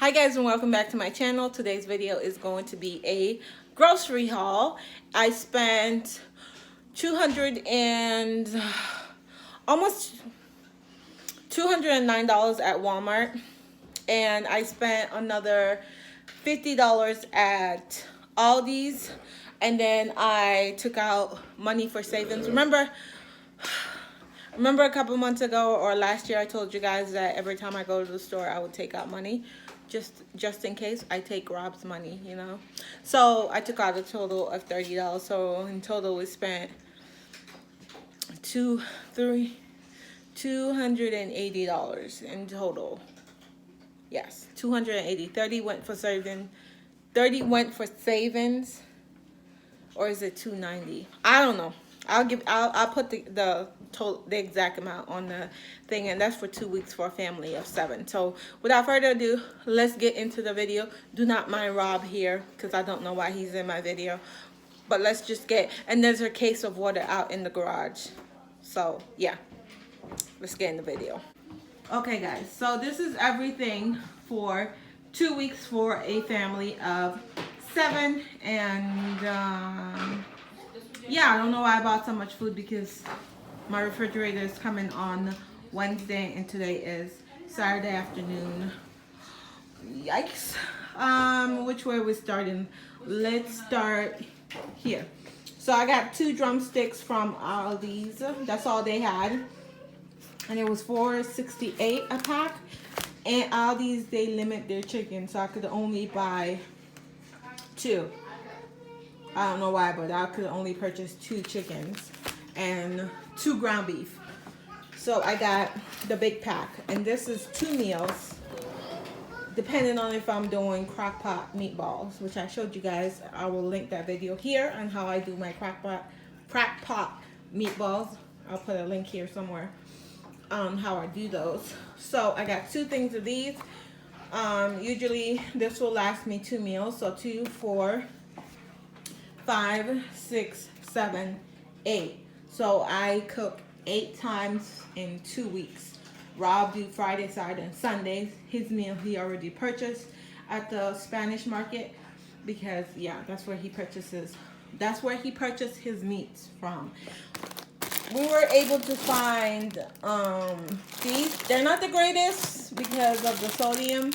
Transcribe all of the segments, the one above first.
Hi guys, and welcome back to my channel. Today's video is going to be a grocery haul. I spent almost $209 at Walmart, and I spent another $50 at Aldi's, and then I took out money for savings. Remember a couple months ago or last year I told you guys that every time I go to the store I would take out money just in case. I take Rob's money, you know. So I took out a total of $30. So in total we spent $280 in total. Yes, 280. 30 went for savings. 30 went for savings, or is it 290? I don't know. I'll put the exact amount on the thing, and that's for 2 weeks for a family of 7. So without further ado, let's get into the video. Do not mind Rob here because I don't know why he's in my video, but let's just get. And there's a case of water out in the garage. So yeah, let's get in the video. Okay guys, so this is everything for 2 weeks for a family of 7, and yeah, I don't know why I bought so much food because my refrigerator is coming on Wednesday and today is Saturday afternoon. Yikes. Which way are we starting? Let's start here. So I got 2 drumsticks from Aldi's. That's all they had. And it was $4.68 a pack. And Aldi's, they limit their chicken, so I could only buy 2. I don't know why, but I could only purchase 2 chickens and 2 ground beef. So I got the big pack, and this is 2 meals, depending on if I'm doing crock pot meatballs, which I showed you guys. I will link that video here on how I do my crock pot meatballs. I'll put a link here somewhere on how I do those. So I got 2 things of these. Usually this will last me 2 meals, so 2, 4, 5, 6, 7, 8. So I cook 8 times in 2 weeks. Rob do Friday, Saturday, and Sundays. His meal he already purchased at the Spanish market because yeah, that's where he purchases. That's where he purchased his meats from. We were able to find these. They're not the greatest because of the sodium.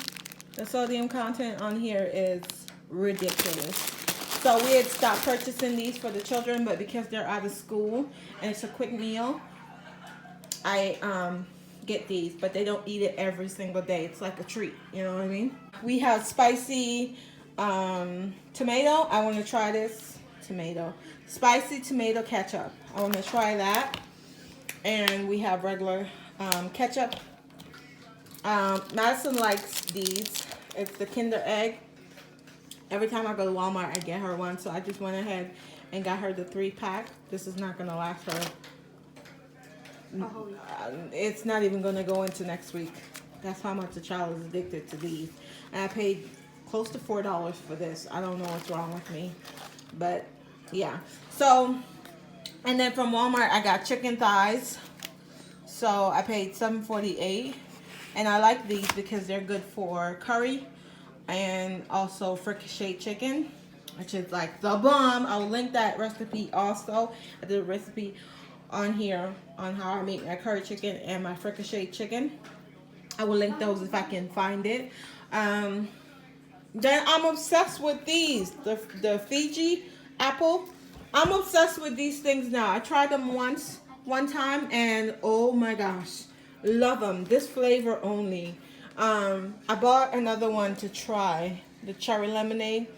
The sodium content on here is ridiculous. So we had stopped purchasing these for the children, but because they're out of school and it's a quick meal, I get these, but they don't eat it every single day. It's like a treat, you know what I mean? We have spicy tomato. I want to try this spicy tomato ketchup. I want to try that. And we have regular ketchup. Madison likes these. It's the Kinder Egg. Every time I go to Walmart, I get her one, so I just went ahead and got her the 3-pack. This is not going to last her. It's not even going to go into next week. That's how much the child is addicted to these. And I paid close to $4 for this. I don't know what's wrong with me, but yeah. So, and then from Walmart, I got chicken thighs. So I paid $7.48, and I like these because they're good for curry. And also fricassee chicken, which is like the bomb. I'll link that recipe also. I did a recipe on here on how I make my curry chicken and my fricassee chicken. I will link those if I can find it. Then I'm obsessed with these, the Fiji apple. I'm obsessed with these things now. I tried them one time, and oh my gosh, love them. This flavor only. I bought another one to try, the cherry lemonade,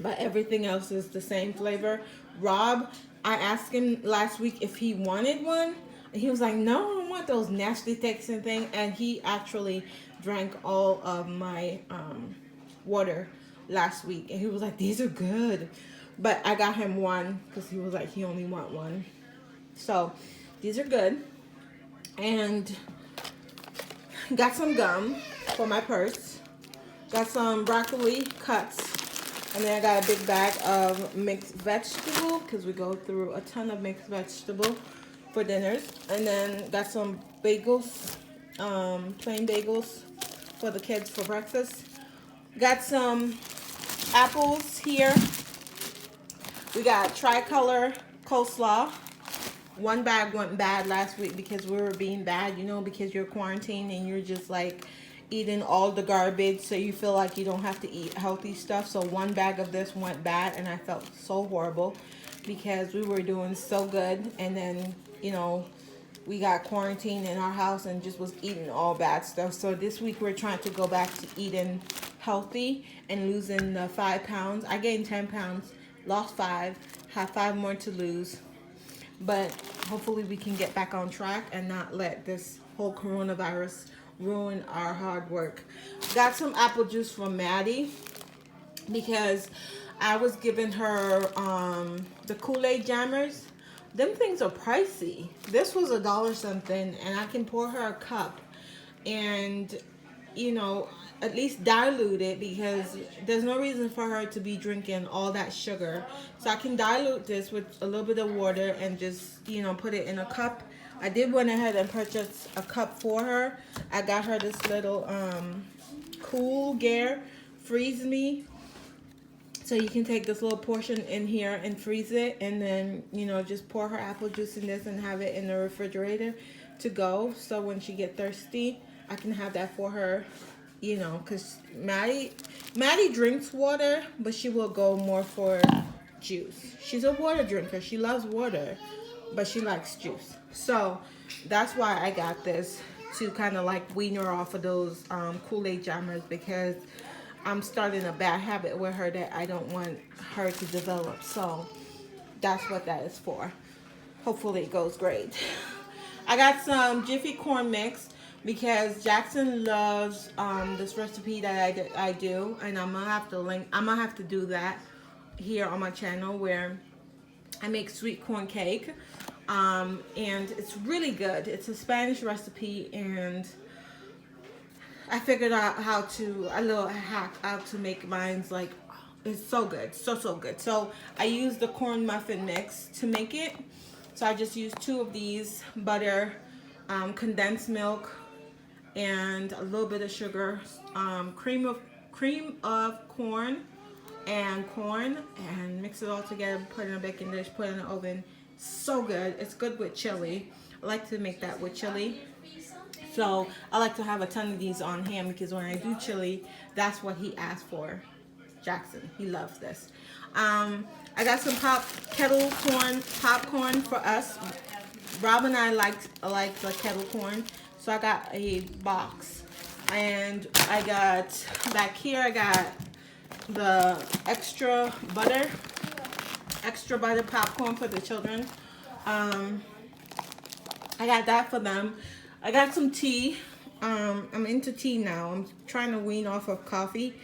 but everything else is the same flavor. Rob, I asked him last week if he wanted one, and he was like, no, I don't want those nasty tasting things, and he actually drank all of my water last week, and he was like, these are good. But I got him one because he was like, he only want one. So these are good. And got some gum for my purse. Got some broccoli cuts. And then I got a big bag of mixed vegetable because we go through a ton of mixed vegetable for dinners. And then got some bagels, plain bagels for the kids for breakfast. Got some apples here. We got tricolor coleslaw. One bag went bad last week because we were being bad, you know, because you're quarantined and you're just like eating all the garbage, so you feel like you don't have to eat healthy stuff. So one bag of this went bad and I felt so horrible because we were doing so good, and then, you know, we got quarantined in our house and just was eating all bad stuff. So this week we're trying to go back to eating healthy and losing the 5 pounds. I gained 10 pounds, lost 5, have 5 more to lose. But hopefully we can get back on track and not let this whole coronavirus ruin our hard work. Got some apple juice from Maddie because I was giving her the Kool-Aid jammers. Them things are pricey. This was $1 something, and I can pour her a cup and, you know, at least dilute it, because there's no reason for her to be drinking all that sugar. So I can dilute this with a little bit of water and just, you know, put it in a cup. I did went ahead and purchase a cup for her. I got her this little Cool Gear Freeze Me. So you can take this little portion in here and freeze it, and then, you know, just pour her apple juice in this and have it in the refrigerator to go. So when she get thirsty, I can have that for her, you know, because Maddie drinks water, but she will go more for juice. She's a water drinker. She loves water, but she likes juice. So that's why I got this, to kind of like wean her off of those Kool-Aid jammers, because I'm starting a bad habit with her that I don't want her to develop. So that's what that is for. Hopefully it goes great. I got some Jiffy corn mix because Jackson loves this recipe that I do, and I'm gonna have to do that here on my channel, where I make sweet corn cake, and it's really good. It's a Spanish recipe, and I figured out a little hack how to make mine's, like, it's so good, so good. So I used the corn muffin mix to make it. So I just used 2 of these, butter, condensed milk, and a little bit of sugar, cream of corn, and mix it all together, put it in a baking dish, put it in the oven. So good. It's good with chili. I like to make that with chili. So I like to have a ton of these on hand, because when I do chili, that's what he asked for. Jackson, he loves this. I got some kettle corn popcorn for us. Rob and I like the kettle corn, so I got a box. And I got back here, I got the extra butter popcorn for the children. I got that for them. I got some tea. I'm into tea now. I'm trying to wean off of coffee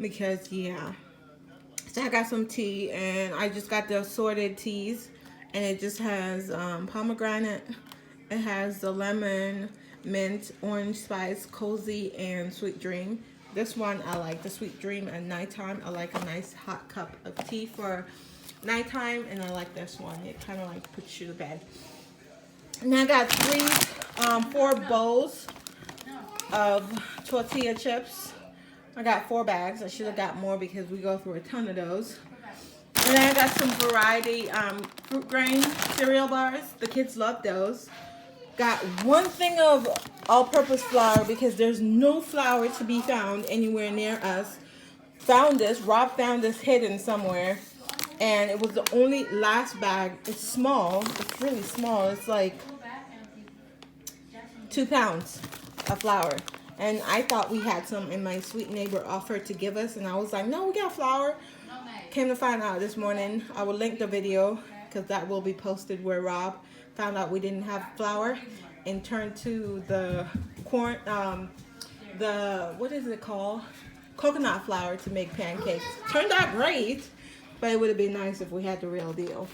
because, yeah. So I got some tea, and I just got the assorted teas, and it just has pomegranate. It has the lemon, mint, orange spice, cozy, and sweet dream. This one I like, the sweet dream at nighttime. I like a nice hot cup of tea for nighttime, and I like this one. It kind of like puts you to bed. And I got 4 bowls of tortilla chips. I got 4 bags. I should have got more because we go through a ton of those. And then I got some variety fruit grain cereal bars. The kids love those. Got 1 thing of all-purpose flour because there's no flour to be found anywhere near us. Found this. Rob found this hidden somewhere. And it was the only last bag. It's small. It's really small. It's like 2 pounds of flour. And I thought we had some, and my sweet neighbor offered to give us. And I was like, no, we got flour. Came to find out this morning. I will link the video because that will be posted, where Rob found out we didn't have flour and turned to the corn, what is it called? Coconut flour to make pancakes. Turned out great. But it would have been nice if we had the real deal.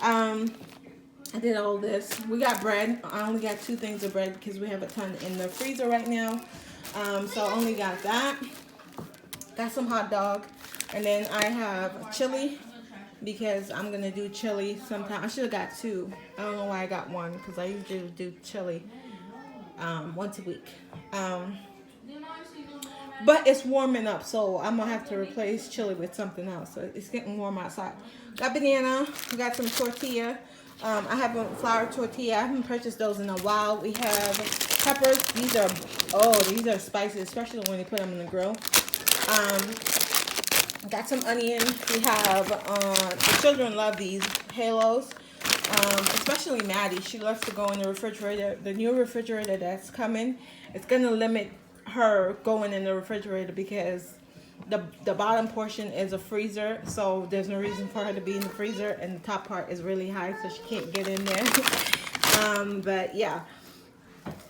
I did all this. We got bread. I only got 2 things of bread because we have a ton in the freezer right now. So I only got that. Got some hot dog. And then I have chili because I'm going to do chili sometime. I should have got 2. I don't know why I got 1 because I usually do chili once a week. But it's warming up, so I'm gonna have to replace chili with something else. So it's getting warm outside. Got banana. We got some tortilla. I haven't flour tortilla. I haven't purchased those in a while. We have peppers. These are spicy, especially when you put them in the grill. Got some onion. We have the children love these halos. Especially Maddie. She loves to go in the refrigerator. The new refrigerator that's coming, it's gonna limit her going in the refrigerator because the bottom portion is a freezer, so there's no reason for her to be in the freezer, and the top part is really high, so she can't get in there. But yeah,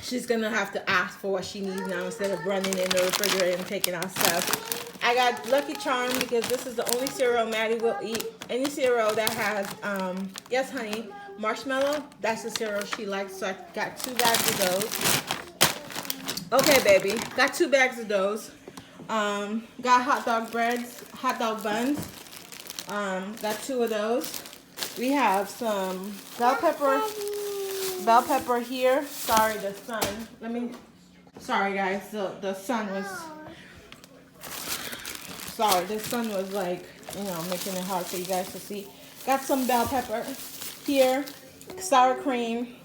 she's gonna have to ask for what she needs now instead of running in the refrigerator and taking out stuff. I got Lucky Charm because this is the only cereal Maddie will eat. Any cereal that has yes honey, marshmallow, that's the cereal she likes. So I got 2 bags of those. Okay baby, got 2 bags of those. Got hot dog breads, hot dog buns. Got 2 of those. We have some bell pepper here. Sorry, the sun. Sorry guys, the sun was. Sorry, the sun was like, making it hard for you guys to see. Got some bell pepper here, sour cream.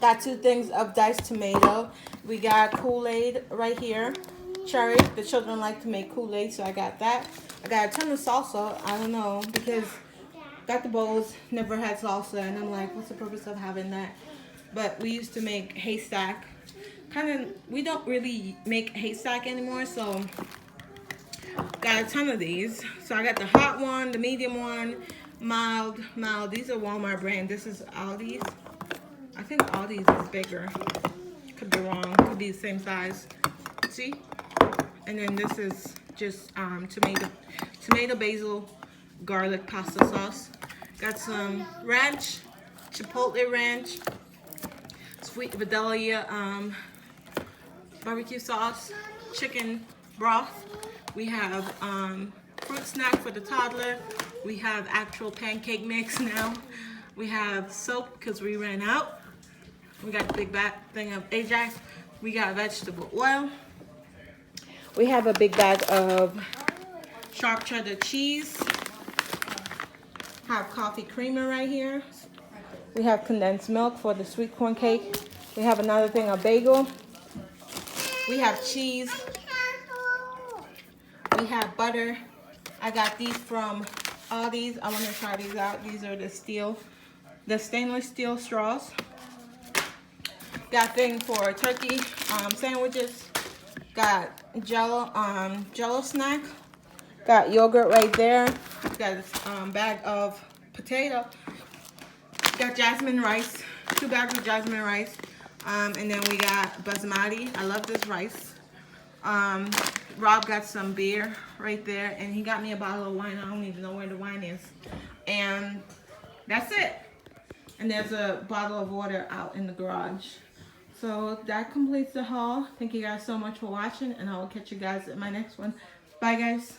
Got 2 things of diced tomato. We got Kool-Aid right here. Cherry. The children like to make Kool-Aid, so I got that. I got a ton of salsa. I don't know, because got the bowls, never had salsa, and I'm like, what's the purpose of having that? But we used to make Haystack. We don't really make Haystack anymore, so got a ton of these. So I got the hot one, the medium one, mild. These are Walmart brand. This is Aldi's. I think Aldi's is bigger. Could be wrong. Could be the same size. See? And then this is just tomato, basil, garlic pasta sauce. Got some ranch, chipotle ranch, sweet Vidalia barbecue sauce, chicken broth. We have fruit snack for the toddler. We have actual pancake mix now. We have soap because we ran out. We got the big bag thing of Ajax. We got vegetable oil. We have a big bag of sharp cheddar cheese. Have coffee creamer right here. We have condensed milk for the sweet corn cake. We have another thing of bagel. We have cheese. We have butter. I got these from Aldi's. I want to try these out. These are the stainless steel straws. Got thing for turkey sandwiches. Got Jello snack. Got yogurt right there. Got a bag of potato. Got jasmine rice. 2 bags of jasmine rice. And then we got basmati. I love this rice. Rob got some beer right there, and he got me a bottle of wine. I don't even know where the wine is. And that's it. And there's a bottle of water out in the garage. So that completes the haul. Thank you guys so much for watching, and I will catch you guys at my next one. Bye guys.